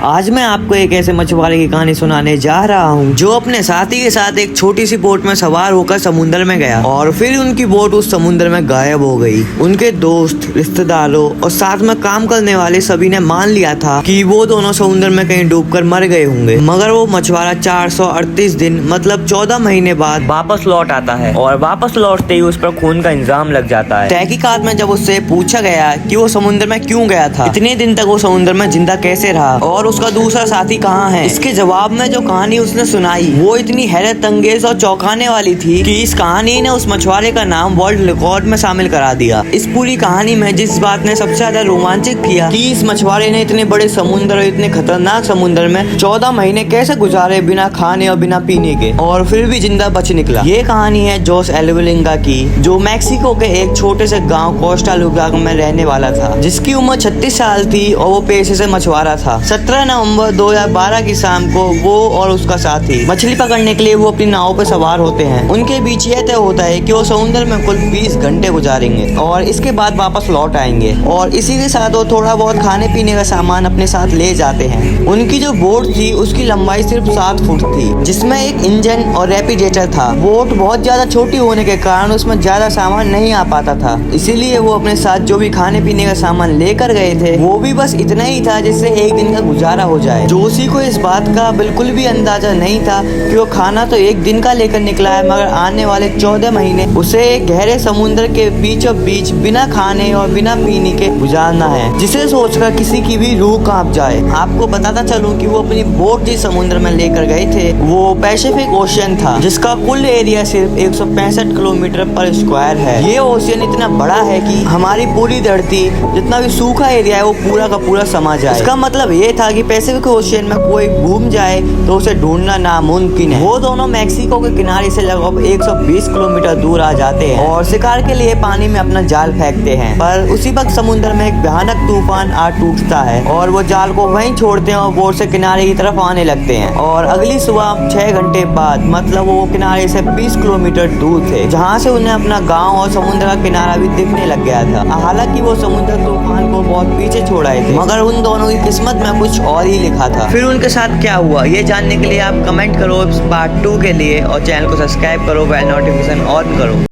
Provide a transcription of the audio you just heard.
आज मैं आपको एक ऐसे मछुआरे की कहानी सुनाने जा रहा हूँ जो अपने साथी के साथ एक छोटी सी बोट में सवार होकर समुद्र में गया और फिर उनकी बोट उस समुद्र में गायब हो गई। उनके दोस्त, रिश्तेदारों और साथ में काम करने वाले सभी ने मान लिया था कि वो दोनों समुद्र में कहीं डूबकर मर गए होंगे। मगर वो मछुआरा 438 दिन मतलब 14 महीने बाद वापस लौट आता है और वापस लौटते ही उस पर खून का इंजाम लग जाता है। तहकीकात में जब उससे पूछा गया कि वो समुद्र में क्यों गया था, इतने दिन तक वो समुद्र में जिंदा कैसे रहा और उसका दूसरा साथी कहाँ है, इसके जवाब में जो कहानी उसने सुनाई वो इतनी हैरत अंगेज और चौंकाने वाली थी कि इस कहानी ने उस मछुआरे का नाम वर्ल्ड रिकॉर्ड में शामिल करा दिया। इस पूरी कहानी में जिस बात ने सबसे ज्यादा रोमांचित किया कि इस मछुआरे ने इतने बड़े समुद्र और इतने खतरनाक समुद्र में 14 महीने कैसे गुजारे बिना खाने और बिना पीने के और फिर भी जिंदा बच निकला। ये कहानी है जोस एल्वेलिंगा की, जो मैक्सिको के एक छोटे से गाँव कोस्टा लुगा में रहने वाला था, जिसकी उम्र 36 साल थी और वो पेशे से मछुआरा था। 17 नवंबर 2012 की शाम को वो और उसका साथी मछली पकड़ने के लिए वो अपनी नाव पर सवार होते हैं। उनके बीच यह तय होता है कि वो समुद्र में कुल 20 घंटे गुजारेंगे और इसके बाद वापस लौट आएंगे और इसी के साथ वो थोड़ा बहुत खाने पीने का सामान अपने साथ ले जाते हैं। उनकी जो बोट थी उसकी लंबाई सिर्फ 7 फुट थी, जिसमें एक इंजन और रेपिडेटर था। बोट बहुत ज्यादा छोटी होने के कारण उसमें ज्यादा सामान नहीं आ पाता था, इसीलिए वो अपने साथ जो भी खाने पीने का सामान लेकर गए थे वो भी बस इतना ही था जिससे एक दिन का गुजारा हो जाए। जोशी को इस बात का बिल्कुल भी अंदाजा नहीं था कि वो खाना तो एक दिन का लेकर निकला है, मगर आने वाले 14 महीने उसे गहरे समुद्र के बीचों बीच बिना खाने और बिना पीने के गुजारना है, जिसे सोचकर किसी की भी रूह कांप जाए। आपको बताता चलूं कि वो अपनी बोट जिस समुद्र में लेकर गए थे वो पैसिफिक ओशियन था, जिसका कुल एरिया सिर्फ 165 किलोमीटर पर स्क्वायर है। ये ओशियन इतना बड़ा है कि हमारी पूरी धरती जितना भी सूखा एरिया है वो पूरा का पूरा समा जाए। इसका मतलब ये था कि पैसिफिक ओशियन में कोई घूम जाए तो उसे ढूंढना नामुमकिन है। वो दोनों मैक्सिको के किनारे से लगभग 120 किलोमीटर दूर आ जाते हैं और शिकार के लिए पानी में अपना जाल फेंकते हैं, पर उसी वक्त समुद्र में एक भयानक तूफान आ टूटता है और वो जाल को वहीं छोड़ते हैं और बोट से किनारे की तरफ आने लगते हैं। और अगली सुबह 6 घंटे बाद मतलब वो किनारे से 20 किलोमीटर दूर थे, जहाँ से उन्हें अपना गाँव और समुद्र का किनारा भी दिखने लग गया था। हालांकि वो समुद्र तूफान को बहुत पीछे छोड़ आए थे, मगर उन दोनों की किस्मत में कुछ और ही लिखा था। फिर उनके साथ क्या हुआ ये जानने के लिए आप कमेंट करो पार्ट 2 के लिए और चैनल को सब्सक्राइब करो, बेल नोटिफिकेशन ऑन करो।